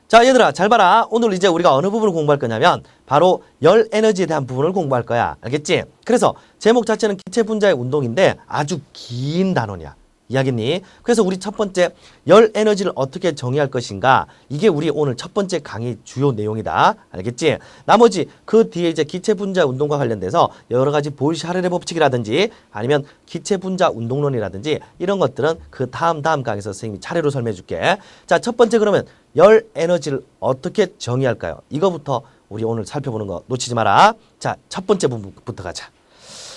자, 얘들아, 잘 봐라. 오늘 이제 우리가 어느 부분을 공부할 거냐면 바로 열 에너지에 대한 부분을 공부할 거야. 알겠지? 그래서 제목 자체는 기체 분자의 운동인데 아주 긴 단원이야. 이해하겠니? 그래서 우리 첫 번째 열 에너지를 어떻게 정의할 것인가, 이게 우리 오늘 첫 번째 강의 주요 내용이다. 알겠지? 나머지 그 뒤에 이제 기체 분자 운동과 관련돼서 여러 가지 보일샤르의 법칙이라든지 아니면 기체 분자 운동론이라든지 이런 것들은 그 다음 강의에서 선생님이 차례로 설명해 줄게. 자, 첫 번째 그러면 열 에너지를 어떻게 정의할까요? 이거부터 우리 오늘 살펴보는 거 놓치지 마라. 자, 첫 번째 부분부터 가자.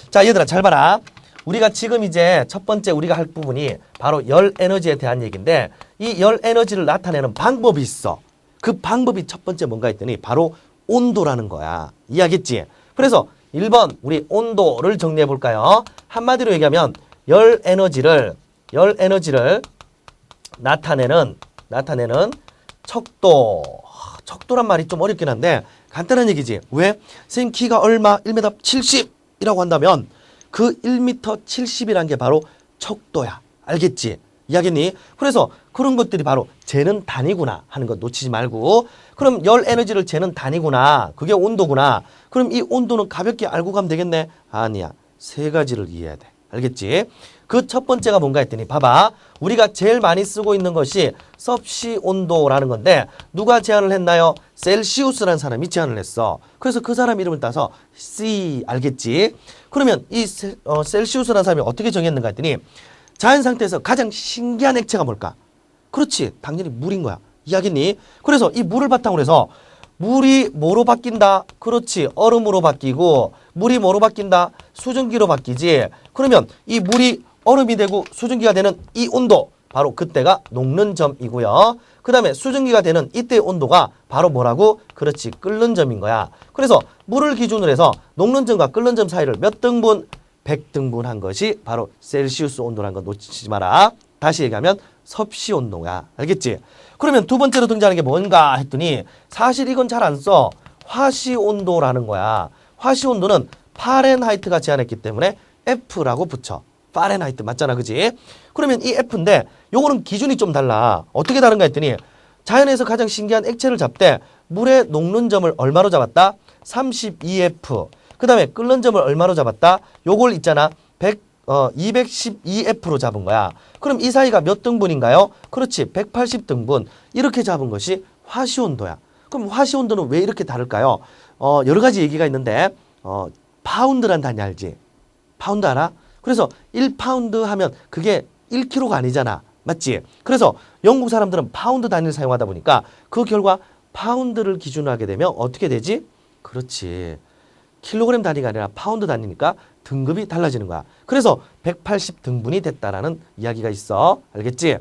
자, 얘들아, 잘 봐라. 우리가 지금 이제 첫 번째 우리가 할 부분이 바로 열 에너지에 대한 얘기인데, 이 열 에너지를 나타내는 방법이 있어. 그 방법이 첫 번째 뭔가 했더니 바로 온도라는 거야. 이해하겠지? 그래서 1번 우리 온도를 정리해 볼까요? 한마디로 얘기하면 열 에너지를 나타내는 척도. 척도란 말이 좀 어렵긴 한데 간단한 얘기지. 왜? 선생님 키가 얼마? 1m 70이라고 한다면 그 1m 70이란 게 바로 척도야. 알겠지? 이해하겠니? 그래서 그런 것들이 바로 재는 단위구나 하는 거 놓치지 말고, 그럼 열 에너지를 재는 단위구나, 그게 온도구나. 그럼 이 온도는 가볍게 알고 가면 되겠네? 아니야. 세 가지를 이해해야 돼. 알겠지? 그 첫 번째가 뭔가 했더니 봐봐. 우리가 제일 많이 쓰고 있는 것이 섭씨 온도라는 건데 누가 제안을 했나요? 셀시우스라는 사람이 제안을 했어. 그래서 그 사람 이름을 따서 C, 알겠지? 그러면 이 셀시우스라는 사람이 어떻게 정했는가 했더니 자연 상태에서 가장 신기한 액체가 뭘까? 그렇지, 당연히 물인 거야. 이해하겠니? 그래서 이 물을 바탕으로 해서 물이 뭐로 바뀐다? 그렇지, 얼음으로 바뀌고, 물이 뭐로 바뀐다? 수증기로 바뀌지. 그러면 이 물이 얼음이 되고 수증기가 되는 이 온도, 바로 그때가 녹는 점이고요. 그 다음에 수증기가 되는 이때의 온도가 바로 뭐라고? 그렇지, 끓는 점인 거야. 그래서 물을 기준으로 해서 녹는 점과 끓는 점 사이를 몇 등분? 100등분 한 것이 바로 셀시우스 온도라는 거 놓치지 마라. 다시 얘기하면 섭씨 온도야. 알겠지? 그러면 두 번째로 등장하는 게 뭔가 했더니 사실 이건 잘 안 써. 화씨 온도라는 거야. 화씨 온도는 파렌하이트가 제안했기 때문에 F라고 붙여. 파렌하이트 맞잖아, 그지? 그러면 이 F인데 요거는 기준이 좀 달라. 어떻게 다른가 했더니 자연에서 가장 신기한 액체를 잡되 물의 녹는 점을 얼마로 잡았다? 32F. 그 다음에 끓는 점을 얼마로 잡았다? 요걸 있잖아. 212F로 잡은 거야. 그럼 이 사이가 몇 등분인가요? 그렇지, 180등분. 이렇게 잡은 것이 화씨 온도야. 그럼 화씨 온도는 왜 이렇게 다를까요? 여러 가지 얘기가 있는데 파운드란 단위 알지? 파운드 알아? 그래서 1파운드 하면 그게 1kg가 아니잖아. 맞지? 그래서 영국 사람들은 파운드 단위를 사용하다 보니까 그 결과 파운드를 기준으로 하게 되면 어떻게 되지? 그렇지, 킬로그램 단위가 아니라 파운드 단위니까 등급이 달라지는 거야. 그래서 180등분이 됐다라는 이야기가 있어. 알겠지?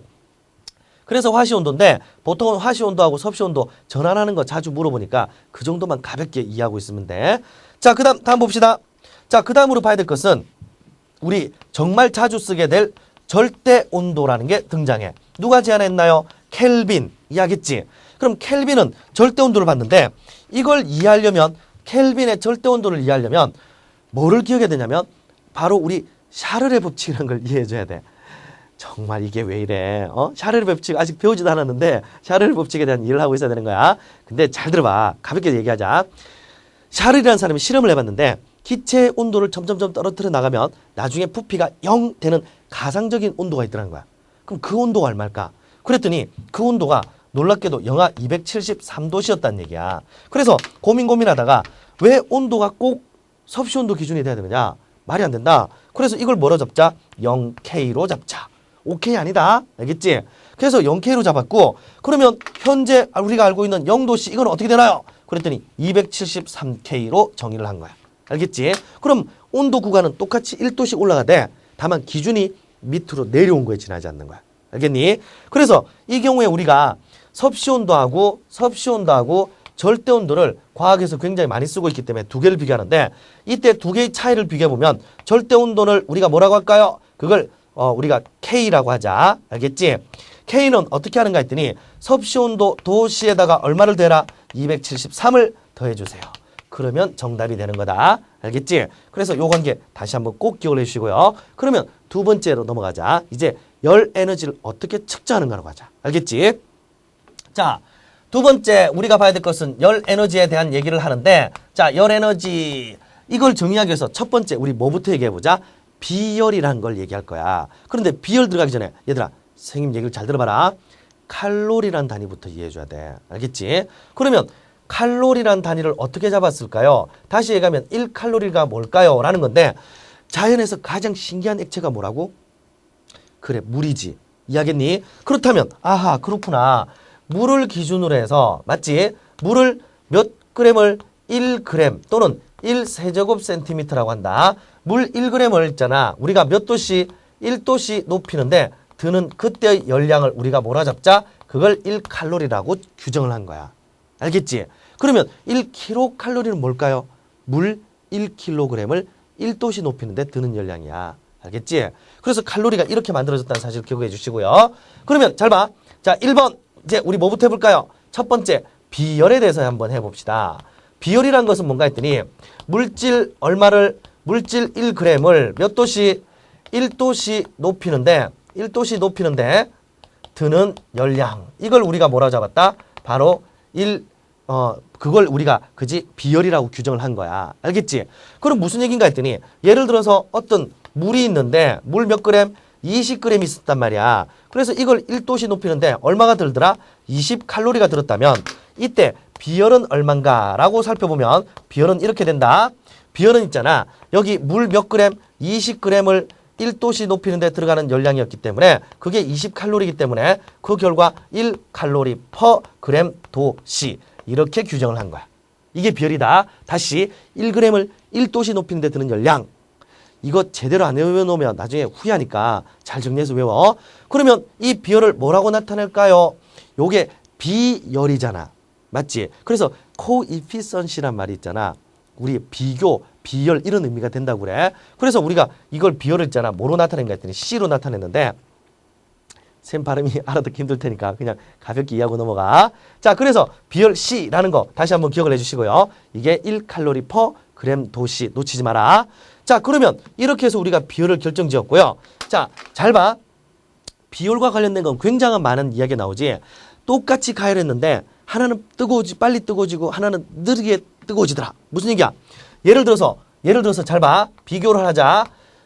그래서 화씨 온도인데 보통은 화씨 온도하고 섭씨 온도 전환하는 거 자주 물어보니까 그 정도만 가볍게 이해하고 있으면 돼. 자, 다음 봅시다. 자, 그 다음으로 봐야 될 것은 우리 정말 자주 쓰게 될 절대 온도라는 게 등장해. 누가 제안했나요? 켈빈. 이해하겠지? 그럼 켈빈은 절대 온도를 봤는데 이걸 이해하려면, 켈빈의 절대 온도를 이해하려면 뭐를 기억해야 되냐면 바로 우리 샤를의 법칙이라는 걸 이해해줘야 돼. 정말 이게 왜 이래? 샤를의 법칙 아직 배우지도 않았는데 샤를의 법칙에 대한 이해를 하고 있어야 되는 거야. 근데 잘 들어봐. 가볍게 얘기하자. 샤를이라는 사람이 실험을 해봤는데 기체의 온도를 점점점 떨어뜨려 나가면 나중에 부피가 0 되는 가상적인 온도가 있더라는 거야. 그럼 그 온도가 얼마일까? 그랬더니 그 온도가 놀랍게도 영하 273도씨였다는 얘기야. 그래서 고민하다가 왜 온도가 꼭 섭씨 온도 기준이 돼야 되느냐? 말이 안 된다. 그래서 이걸 뭐로 잡자? 0K로 잡자. 5K 아니다. 알겠지? 그래서 0K로 잡았고, 그러면 현재 우리가 알고 있는 0도씨 이건 어떻게 되나요? 그랬더니 273K로 정의를 한 거야. 알겠지? 그럼 온도 구간은 똑같이 1도씩 올라가되 다만 기준이 밑으로 내려온 거에 지나지 않는 거야. 알겠니? 그래서 이 경우에 우리가 섭씨 온도하고 절대 온도를 과학에서 굉장히 많이 쓰고 있기 때문에 두 개를 비교하는데, 이때 두 개의 차이를 비교해보면 절대 온도를 우리가 뭐라고 할까요? 그걸 우리가 K라고 하자. 알겠지? K는 어떻게 하는가 했더니 섭씨 온도 도시에다가 얼마를 더해라? 273을 더해주세요. 그러면 정답이 되는 거다. 알겠지? 그래서 요 관계 다시 한번 꼭 기억을 해주시고요. 그러면 두 번째로 넘어가자. 이제 열 에너지를 어떻게 측정하는가로 가자. 알겠지? 자, 두 번째 우리가 봐야 될 것은 열 에너지에 대한 얘기를 하는데, 자, 열 에너지 이걸 정의하기 위해서 첫 번째 우리 뭐부터 얘기해 보자. 비열이라는 걸 얘기할 거야. 그런데 비열 들어가기 전에 얘들아, 선생님 얘기를 잘 들어봐라. 칼로리라는 단위부터 이해해 줘야 돼. 알겠지? 그러면 칼로리라는 단위를 어떻게 잡았을까요? 다시 얘기하면 1칼로리가 뭘까요? 라는 건데, 자연에서 가장 신기한 액체가 뭐라고? 그래, 물이지. 이해하겠니? 그렇다면 아하, 그렇구나. 물을 기준으로 해서, 맞지? 물을 몇 그램을 1g 또는 1세제곱센티미터라고 한다. 물 1g을 있잖아. 우리가 몇 도씨? 1도씨 높이는데 드는 그때의 열량을 우리가 뭐라 잡자? 그걸 1칼로리라고 규정을 한 거야. 알겠지? 그러면 1kcal는 뭘까요? 물 1kg을 1도씨 높이는데 드는 열량이야. 알겠지? 그래서 칼로리가 이렇게 만들어졌다는 사실 기억해 주시고요. 그러면 잘 봐. 자, 1번. 이제 우리 뭐부터 해볼까요? 첫 번째, 비열에 대해서 한번 해봅시다. 비열이란 것은 뭔가 했더니 물질 1g을 몇 도씨? 1도씨 높이는데 드는 열량. 이걸 우리가 뭐라 잡았다? 바로 그걸 우리가 비열이라고 규정을 한 거야. 알겠지? 그럼 무슨 얘기인가 했더니 예를 들어서 어떤 물이 있는데 물 몇 그램? 20g 있었단 말이야. 그래서 이걸 1도씨 높이는데 얼마가 들더라? 20칼로리가 들었다면 이때 비열은 얼만가 라고 살펴보면 비열은 이렇게 된다. 비열은 있잖아. 여기 물 몇 그램? 20g을 1도씨 높이는데 들어가는 열량이었기 때문에 그게 20칼로리이기 때문에 그 결과 1칼로리 퍼 그램 도씨 이렇게 규정을 한 거야. 이게 비열이다. 다시 1g을 1도씨 높이는데 드는 열량. 이거 제대로 안 외워놓으면 나중에 후회하니까 잘 정리해서 외워. 그러면 이 비열을 뭐라고 나타낼까요? 요게 비열이잖아. 맞지? 그래서 코이피선시란 말이 있잖아. 우리 비교, 비열 이런 의미가 된다고 그래. 그래서 우리가 이걸 비열을 있잖아. 뭐로 나타낸가 했더니 C로 나타냈는데 쌤 발음이 알아듣기 힘들 테니까 그냥 가볍게 이해하고 넘어가. 자, 그래서 비열 C라는 거 다시 한번 기억을 해주시고요. 이게 1칼로리 퍼 그램 도씨 놓치지 마라. 자, 그러면 이렇게 해서 우리가 비열을 결정지었고요. 자, 잘 봐. 비열과 관련된 건 굉장한 많은 이야기가 나오지. 똑같이 가열했는데 하나는 빨리 뜨거워지고 하나는 느리게 뜨거워지더라. 무슨 얘기야? 예를 들어서 잘 봐. 비교를 하자.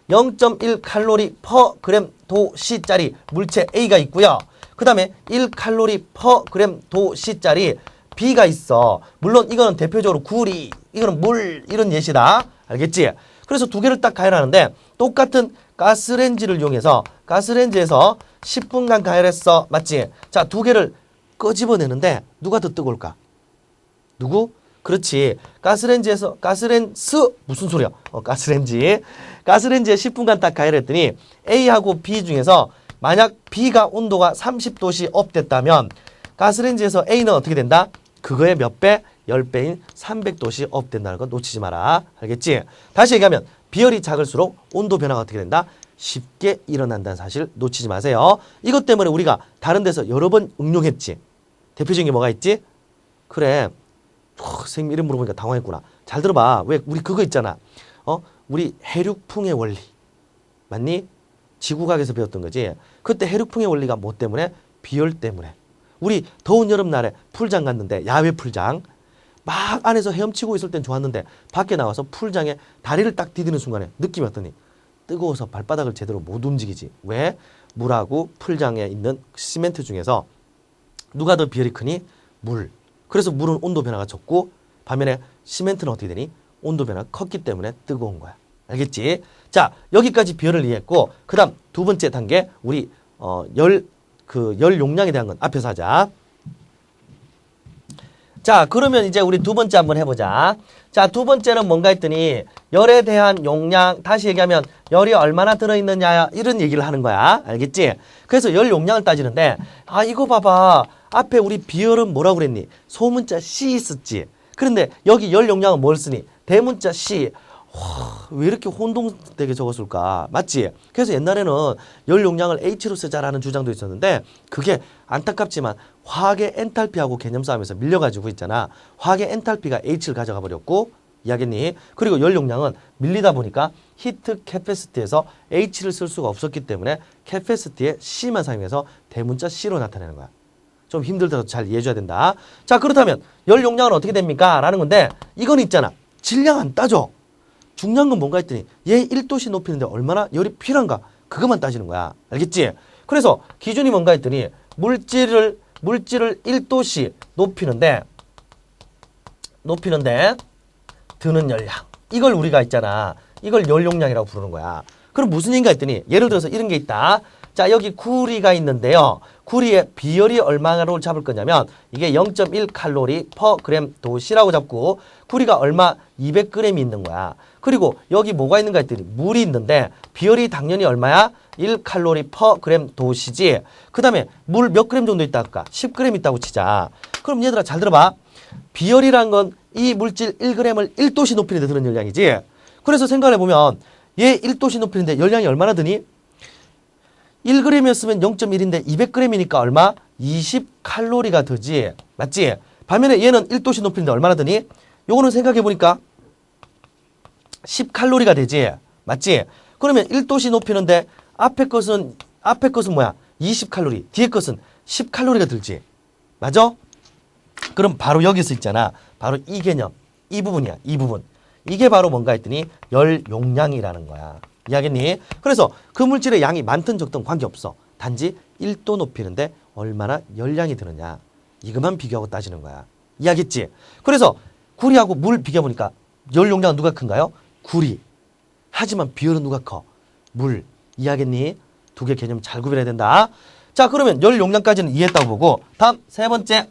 0.1 칼로리 퍼 그램 도씨짜리 물체 A가 있고요. 그 다음에 1 칼로리 퍼 그램 도씨짜리 B가 있어. 물론 이거는 대표적으로 구리, 이거는 물 이런 예시다. 알겠지? 그래서 두 개를 딱 가열하는데 똑같은 가스레인지를 이용해서 가스레인지에서 10분간 가열했어. 맞지? 자, 두 개를 끄집어내는데 누가 더 뜨거울까? 누구? 그렇지. 무슨 소리야? 가스레인지에 10분간 딱 가열했더니 A하고 B 중에서 만약 B가 온도가 30도씨 업 됐다면 가스레인지에서 A는 어떻게 된다? 그거의 몇 배? 10배인 300도씨 업 된다는 거 놓치지 마라. 알겠지? 다시 얘기하면 비열이 작을수록 온도 변화가 어떻게 된다? 쉽게 일어난다는 사실 놓치지 마세요. 이것 때문에 우리가 다른 데서 여러 번 응용했지. 대표적인 게 뭐가 있지? 그래. 선생님 이름 물어보니까 당황했구나. 잘 들어봐. 왜 우리 그거 있잖아. 우리 해륙풍의 원리. 맞니? 지구과학에서 배웠던 거지. 그때 해륙풍의 원리가 뭐 때문에? 비열 때문에. 우리 더운 여름날에 풀장 갔는데 야외 풀장. 막 안에서 헤엄치고 있을 땐 좋았는데 밖에 나와서 풀장에 다리를 딱 디디는 순간에 느낌이 어떠니? 뜨거워서 발바닥을 제대로 못 움직이지. 왜? 물하고 풀장에 있는 시멘트 중에서 누가 더 비열이 크니? 물. 그래서 물은 온도 변화가 적고 반면에 시멘트는 어떻게 되니? 온도 변화가 컸기 때문에 뜨거운 거야. 알겠지? 자, 여기까지 비열을 이해했고 그 다음 두 번째 단계 우리 열 용량에 대한 건 앞에서 하자. 자, 그러면 이제 우리 두 번째 한번 해보자. 자, 두 번째는 뭔가 했더니 열에 대한 용량, 다시 얘기하면 열이 얼마나 들어있느냐 이런 얘기를 하는 거야. 알겠지? 그래서 열 용량을 따지는데 이거 봐봐. 앞에 우리 비열은 뭐라고 그랬니? 소문자 C 썼지. 그런데 여기 열 용량은 뭘 쓰니? 대문자 C. 왜 이렇게 혼동되게 적었을까? 맞지? 그래서 옛날에는 열 용량을 H로 쓰자라는 주장도 있었는데 그게 안타깝지만 화학의 엔탈피하고 개념 싸움에서 밀려가지고 있잖아. 화학의 엔탈피가 H를 가져가 버렸고 이해하겠니? 그리고 열 용량은 밀리다 보니까 히트 캐패시티에서 H를 쓸 수가 없었기 때문에 캐패시티에 C만 사용해서 대문자 C로 나타내는 거야. 좀 힘들더라도 잘 이해해줘야 된다. 자, 그렇다면 열 용량은 어떻게 됩니까? 라는 건데 이건 있잖아. 질량 안 따져. 중요한 건 뭔가 했더니 얘 1도씨 높이는데 얼마나 열이 필요한가? 그것만 따지는 거야. 알겠지? 그래서 기준이 뭔가 했더니 물질을 1도씨 높이는데 드는 열량. 이걸 우리가 있잖아. 이걸 열 용량이라고 부르는 거야. 그럼 무슨 얘기인가 했더니 예를 들어서 이런 게 있다. 자, 여기 구리가 있는데요. 구리의 비열이 얼마로 잡을 거냐면 이게 0.1 칼로리 퍼 그램 도시라고 잡고 구리가 얼마 200g이 있는 거야. 그리고 여기 뭐가 있는가 했더니 물이 있는데 비열이 당연히 얼마야? 1 칼로리 퍼 그램 도시지. 그 다음에 물 몇 그램 정도 있다 할까? 10g 있다고 치자. 그럼 얘들아 잘 들어봐. 비열이란 건 이 물질 1g을 1도씨 높이는데 드는 열량이지. 그래서 생각해보면 얘 1도씨 높이는데 열량이 얼마나 드니? 1g이었으면 0.1인데 200g이니까 얼마? 20칼로리가 되지. 맞지? 반면에 얘는 1도씨 높이는데 얼마나 드니? 요거는 생각해보니까 10칼로리가 되지. 맞지? 그러면 1도씨 높이는데 앞에 것은 뭐야? 20칼로리. 뒤에 것은 10칼로리가 들지. 맞아? 그럼 바로 여기서 있잖아. 바로 이 개념. 이 부분이야. 이 부분. 이게 바로 뭔가 했더니 열 용량이라는 거야. 이해하겠니? 그래서 그 물질의 양이 많든 적든 관계없어. 단지 1도 높이는데 얼마나 열량이 드느냐. 이것만 비교하고 따지는 거야. 이해하겠지? 그래서 구리하고 물 비교해보니까 열 용량은 누가 큰가요? 구리. 하지만 비열은 누가 커? 물. 이해하겠니? 두 개 개념 잘 구별해야 된다. 자, 그러면 열 용량까지는 이해했다고 보고 다음 세 번째.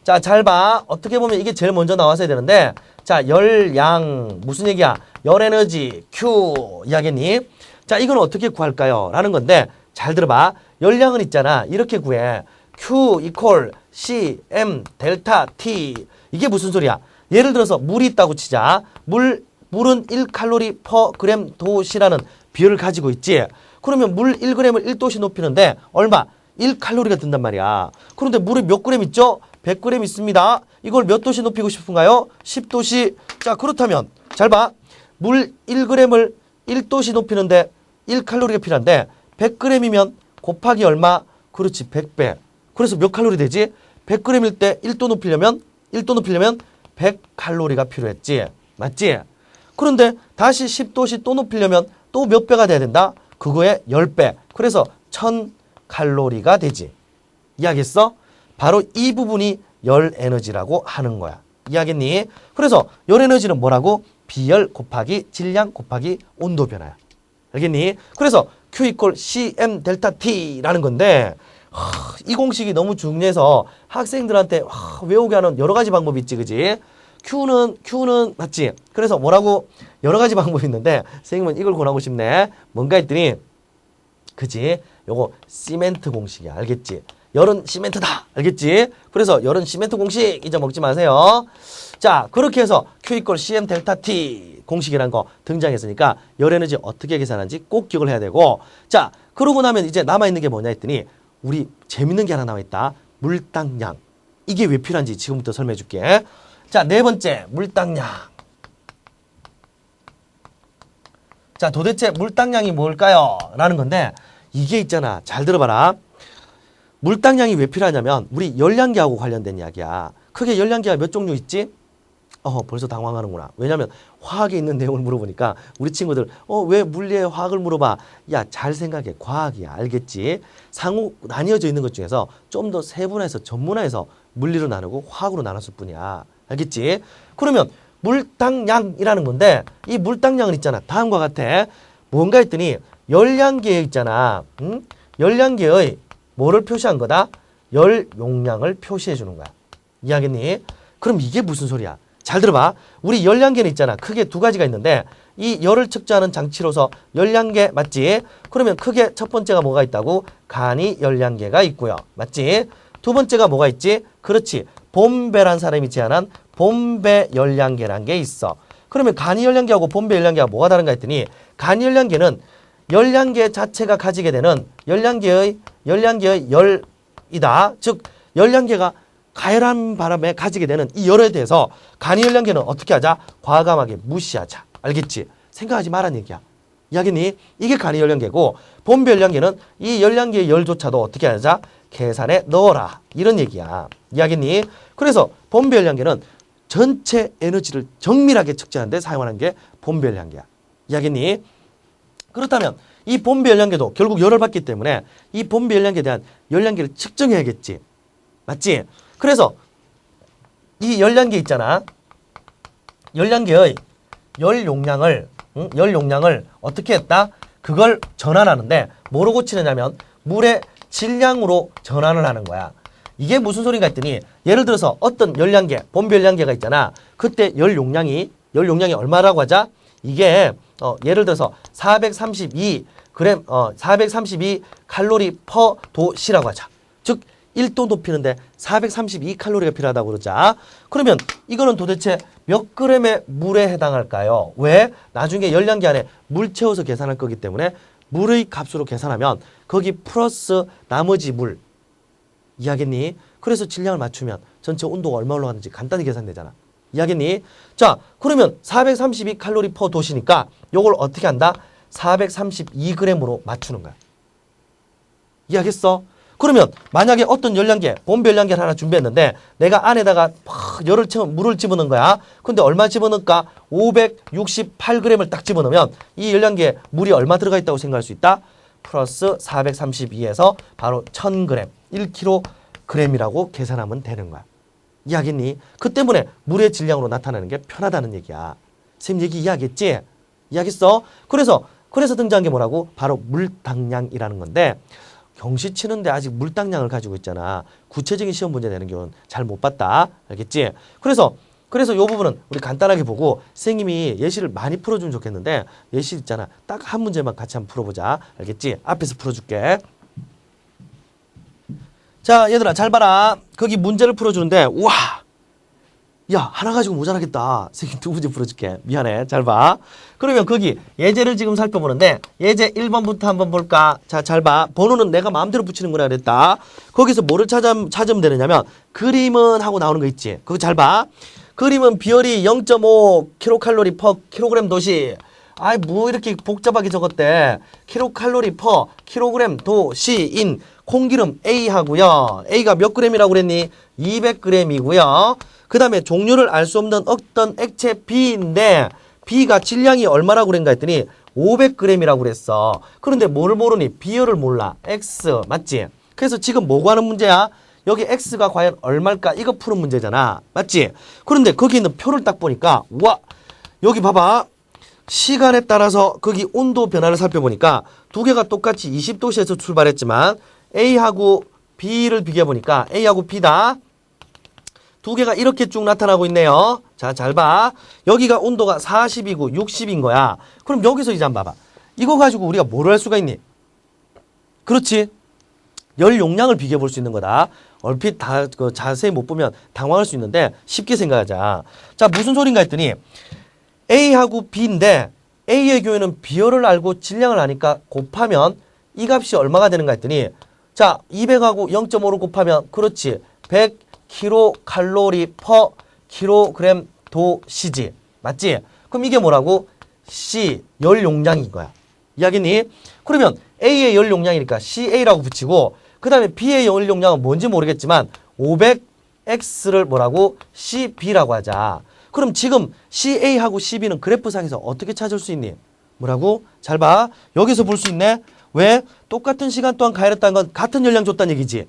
자, 잘 봐. 어떻게 보면 이게 제일 먼저 나왔어야 되는데 자, 열량 무슨 얘기야? 열에너지 Q 이해하겠니? 자, 이건 어떻게 구할까요? 라는 건데 잘 들어봐. 열량은 있잖아. 이렇게 구해. Q 이퀄 CM 델타 T. 이게 무슨 소리야? 예를 들어서 물이 있다고 치자. 물은 1칼로리 퍼 그램 도시라는 비율을 가지고 있지. 그러면 물 1g을 1도씨 높이는데 얼마? 1칼로리가 든단 말이야. 그런데 물이 몇 그램 있죠? 100g 있습니다. 이걸 몇 도씨 높이고 싶은가요? 10도씨. 자, 그렇다면 잘 봐. 물 1g을 1도씨 높이는데 1칼로리가 필요한데 100g이면 곱하기 얼마? 그렇지, 100배. 그래서 몇 칼로리 되지? 100g일 때 1도 높이려면 100칼로리가 필요했지. 맞지? 그런데 다시 10도씨 또 높이려면 또 몇 배가 돼야 된다? 그거의 10배. 그래서 1000칼로리가 되지. 이해하겠어? 바로 이 부분이 열 에너지라고 하는 거야. 이해하겠니? 그래서 열 에너지는 뭐라고? 비열 곱하기 질량 곱하기 온도 변화야. 알겠니? 그래서 Q 이퀄 CM 델타 T라는 건데 이 공식이 너무 중요해서 학생들한테 외우게 하는 여러 가지 방법이 있지, 그지? Q는 맞지? 그래서 뭐라고? 여러 가지 방법이 있는데 선생님은 이걸 권하고 싶네. 뭔가 했더니 그지? 요거 시멘트 공식이야. 알겠지? 열은 시멘트다. 알겠지? 그래서 열은 시멘트 공식 잊어먹지 마세요. 자, 그렇게 해서 Q 이퀄 CM 델타 T 공식이라는 거 등장했으니까 열 에너지 어떻게 계산하는지 꼭 기억을 해야 되고 자, 그러고 나면 이제 남아있는 게 뭐냐 했더니 우리 재밌는 게 하나 남아있다. 물당량. 이게 왜 필요한지 지금부터 설명해 줄게. 자, 네 번째 물당량. 자, 도대체 물당량이 뭘까요? 라는 건데 이게 있잖아. 잘 들어봐라. 물당량이 왜 필요하냐면 우리 열량계하고 관련된 이야기야. 크게 열량계가 몇 종류 있지? 벌써 당황하는구나. 왜냐면 화학에 있는 내용을 물어보니까 우리 친구들 왜 물리에 화학을 물어봐? 야, 잘 생각해. 과학이야. 알겠지? 상호 나뉘어져 있는 것 중에서 좀 더 세분화해서 전문화해서 물리로 나누고 화학으로 나눴을 뿐이야. 알겠지? 그러면 물당량이라는 건데 이 물당량은 있잖아. 다음과 같아. 뭔가 했더니 열량계에 있잖아. 열량계의 뭐를 표시한 거다? 열 용량을 표시해 주는 거야. 이해하겠니? 그럼 이게 무슨 소리야? 잘 들어봐. 우리 열량계는 있잖아. 크게 두 가지가 있는데 이 열을 측정하는 장치로서 열량계 맞지? 그러면 크게 첫 번째가 뭐가 있다고? 간이 열량계가 있고요. 맞지? 두 번째가 뭐가 있지? 그렇지. 봄배란 사람이 제안한 봄배 열량계란 게 있어. 그러면 간이 열량계하고 봄배 열량계가 뭐가 다른가 했더니 간이 열량계는 열량계 자체가 가지게 되는 열량계의 열이다. 즉 열량계가 가열한 바람에 가지게 되는 이 열에 대해서 간이 열량계는 어떻게 하자? 과감하게 무시하자. 알겠지? 생각하지 말란 얘기야. 이해하겠니? 이게 간이 열량계고 봄배 열량계는 이 열량계의 열조차도 어떻게 하자? 계산에 넣어라. 이런 얘기야. 이해하겠니? 그래서 봄비 열량계는 전체 에너지를 정밀하게 측정하는 데 사용하는 게 봄비 열량계야. 이해하겠니? 그렇다면 이 봄비 열량계도 결국 열을 받기 때문에 이 봄비 열량계에 대한 열량계를 측정해야겠지. 맞지? 그래서 이 열량계 있잖아. 열량계의 열 용량을 어떻게 했다? 그걸 전환하는데 뭐로 고치느냐면 물의 질량으로 전환을 하는 거야. 이게 무슨 소린가 했더니 예를 들어서 어떤 열량계, 봄비 열량계가 있잖아. 그때 열 용량이 얼마라고 하자? 이게 예를 들어서 432 칼로리 퍼 도시라고 하자. 즉 1도 높이는데 432 칼로리가 필요하다고 그러자. 그러면 이거는 도대체 몇 그램의 물에 해당할까요? 왜? 나중에 열량계 안에 물 채워서 계산할 거기 때문에 물의 값으로 계산하면 거기 플러스 나머지 물. 이해하겠니? 그래서 질량을 맞추면 전체 온도가 얼마 올라가는지 간단히 계산되잖아. 이해하겠니? 자, 그러면 432 칼로리 퍼 도시니까 요걸 어떻게 한다? 432g으로 맞추는 거야. 이해하겠어? 그러면 만약에 어떤 열량계, 봄비 열량계를 하나 준비했는데 내가 안에다가 물을 집어넣은 거야. 근데 얼마 집어넣을까? 568g을 딱 집어넣으면 이 열량계에 물이 얼마 들어가 있다고 생각할 수 있다? 플러스 432에서 바로 1000g, 1kg이라고 계산하면 되는 거야. 이해하겠니? 그 때문에 물의 질량으로 나타나는 게 편하다는 얘기야. 선생님 얘기 이해하겠지? 이해하겠어? 그래서 등장한 게 뭐라고? 바로 물당량이라는 건데 경시 치는데 아직 물당량을 가지고 있잖아. 구체적인 시험 문제 내는 경우는 잘 못 봤다. 알겠지? 그래서 이 부분은 우리 간단하게 보고 선생님이 예시를 많이 풀어주면 좋겠는데 예시 있잖아. 딱 한 문제만 같이 한번 풀어보자. 알겠지? 앞에서 풀어줄게. 자, 얘들아 잘 봐라. 거기 문제를 풀어주는데 우와! 야, 하나 가지고 모자라겠다. 선생님 두 문제 풀어줄게. 미안해. 잘 봐. 그러면 거기 예제를 지금 살펴보는데 예제 1번부터 한번 볼까? 자, 잘 봐. 번호는 내가 마음대로 붙이는 거라 그랬다. 거기서 뭐를 찾으면 되느냐면 그림은 하고 나오는 거 있지. 그거 잘 봐. 그림은 비열이 0.5 킬로칼로리 퍼 킬로그램 도시. 아이 뭐 이렇게 복잡하게 적었대. 킬로칼로리 퍼 킬로그램 도시인 콩기름 A하고요. A가 몇 그램이라고 그랬니? 200g이고요. 그 다음에 종류를 알 수 없는 어떤 액체 B인데 B가 질량이 얼마라고 그랬는가 했더니 500g이라고 그랬어. 그런데 뭐를 모르니? 비열을 몰라. X 맞지? 그래서 지금 뭐 구하는 문제야? 여기 X가 과연 얼마일까? 이거 푸는 문제잖아. 맞지? 그런데 거기 있는 표를 딱 보니까 와 여기 봐봐. 시간에 따라서 거기 온도 변화를 살펴보니까 두 개가 똑같이 20도씨에서 출발했지만 A하고 B를 비교해보니까 A하고 B다. 두 개가 이렇게 쭉 나타나고 있네요. 자, 잘 봐. 여기가 온도가 40이고 60인 거야. 그럼 여기서 이제 한번 봐봐. 이거 가지고 우리가 뭐를 할 수가 있니? 그렇지. 열 용량을 비교해 볼 수 있는 거다. 얼핏 다 자세히 못 보면 당황할 수 있는데 쉽게 생각하자. 자, 무슨 소린가 했더니 A하고 B인데 A의 경우에는 비열을 알고 질량을 아니까 곱하면 이 값이 얼마가 되는가 했더니 자, 200하고 0.5를 곱하면 그렇지. 100 킬로칼로리 퍼 킬로그램 도시지. 맞지? 그럼 이게 뭐라고? C, 열 용량인 거야. 이해하겠니? 그러면 A의 열 용량이니까 CA라고 붙이고 그 다음에 B의 열 용량은 뭔지 모르겠지만 500X를 뭐라고? CB라고 하자. 그럼 지금 CA하고 CB는 그래프상에서 어떻게 찾을 수 있니? 뭐라고? 잘 봐. 여기서 볼 수 있네. 왜? 똑같은 시간 동안 가열했다는 건 같은 열량 줬다는 얘기지.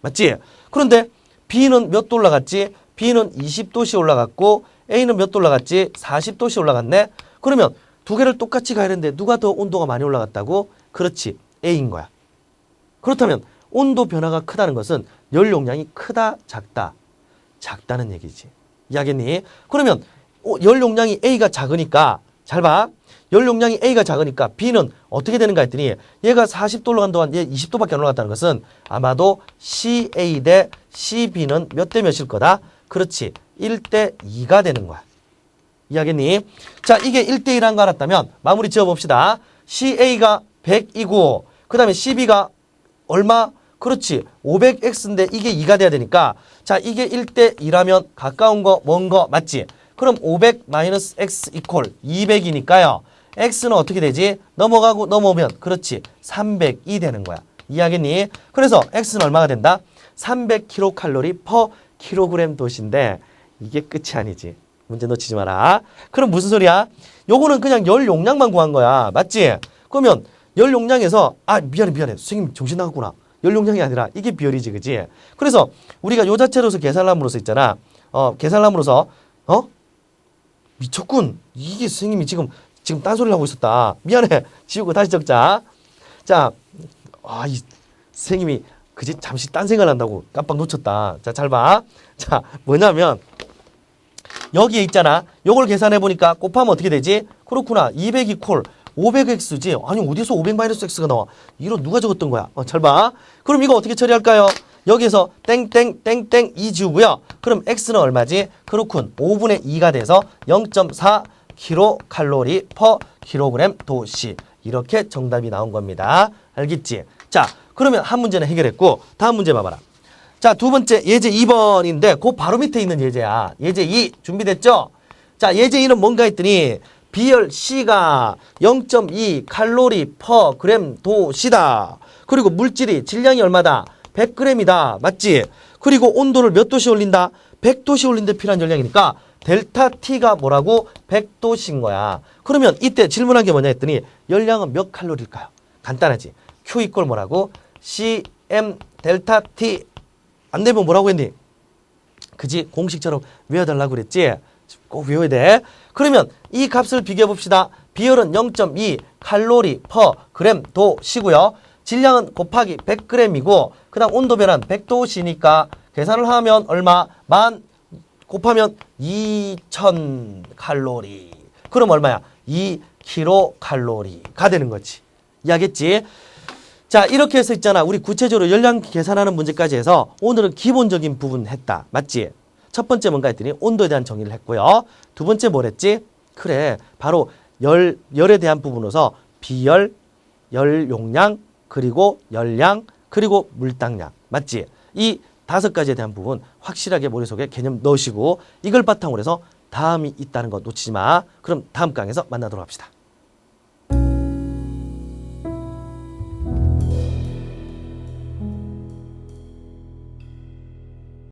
맞지? 그런데 B는 몇 도 올라갔지? B는 20도씨 올라갔고 A는 몇 도 올라갔지? 40도씨 올라갔네? 그러면 두 개를 똑같이 가열했는데 누가 더 온도가 많이 올라갔다고? 그렇지. A인 거야. 그렇다면 온도 변화가 크다는 것은 열 용량이 크다, 작다? 작다는 얘기지. 이해하겠니? 그러면 열 용량이 A가 작으니까 잘 봐. 열 용량이 A가 작으니까 B는 어떻게 되는가 했더니 얘가 40도 올라간 동안 얘 20도밖에 안 올라갔다는 것은 아마도 CA 대 CB는 몇 대 몇일 거다? 그렇지. 1대 2가 되는 거야. 이해하겠니? 자, 이게 1대 1한 거 알았다면 마무리 지어봅시다. CA가 100이고 그 다음에 CB가 얼마? 그렇지. 500X인데 이게 2가 돼야 되니까 자, 이게 1대 2라면 가까운 거, 먼 거 맞지? 그럼 500-X 이퀄 200이니까요. X는 어떻게 되지? 넘어가고 넘어오면 그렇지. 300이 되는 거야. 이해하겠니? 그래서 X는 얼마가 된다? 300kcal per kg 도시인데 이게 끝이 아니지. 문제 놓치지 마라. 그럼 무슨 소리야? 요거는 그냥 열 용량만 구한 거야. 맞지? 그러면 열 용량에서 미안해. 선생님 정신 나갔구나. 열 용량이 아니라 이게 비열이지. 그지? 그래서 우리가 요 자체로서 계산함으로써 있잖아. 계산함으로써 미쳤군. 이게 선생님이 지금 딴소리를 하고 있었다. 미안해. 지우고 다시 적자. 자, 이 선생님이 그지 잠시 딴 생각을 한다고 깜빡 놓쳤다. 자, 잘 봐. 자, 뭐냐면 여기에 있잖아. 요걸 계산해 보니까 곱하면 어떻게 되지? 그렇구나. 200 이퀄 500x지. 아니 어디서 500-x가 나와? 이런 누가 적었던 거야? 잘 봐. 그럼 이거 어떻게 처리할까요? 여기에서 땡땡땡땡 2 지우고요. 그럼 x는 얼마지? 그렇군. 5분의 2가 돼서 0.4 kcal per kg 도시. 이렇게 정답이 나온 겁니다. 알겠지? 자, 그러면 한 문제는 해결했고 다음 문제 봐봐라. 자, 두 번째 예제 2번인데 그 바로 밑에 있는 예제야. 예제 2 준비됐죠? 자, 예제 2는 뭔가 했더니 비열 C가 0.2 칼로리 per 그램 도시다. 그리고 물질이 질량이 얼마다? 100g이다. 맞지? 그리고 온도를 몇 도씨 올린다? 100도씨 올린데 필요한 열량이니까 델타 T가 뭐라고? 100도씨인 거야. 그러면 이때 질문한 게 뭐냐 했더니 열량은 몇 칼로리일까요? 간단하지. Q 이꼴 뭐라고? CM 델타 T. 안 되면 뭐라고 했니? 그지? 공식처럼 외워달라고 그랬지? 꼭 외워야 돼. 그러면 이 값을 비교해 봅시다. 비열은 0.2 칼로리 per 그램 도시고요. 질량은 곱하기 100g이고 그 다음 온도 변환 100도시니까 계산을 하면 얼마? 곱하면 2000 칼로리. 그럼 얼마야? 2kcal가 되는 거지. 이해하겠지? 자, 이렇게 해서 있잖아. 우리 구체적으로 열량 계산하는 문제까지 해서 오늘은 기본적인 부분 했다. 맞지? 첫 번째 뭔가 했더니 온도에 대한 정의를 했고요. 두 번째 뭘 했지? 그래, 바로 열에 대한 부분으로서 비열, 열 용량, 그리고 열량, 그리고 물당량. 맞지? 이 5가지에 대한 부분 확실하게 머릿속에 개념 넣으시고 이걸 바탕으로 해서 다음이 있다는 거 놓치지 마. 그럼 다음 강에서 만나도록 합시다.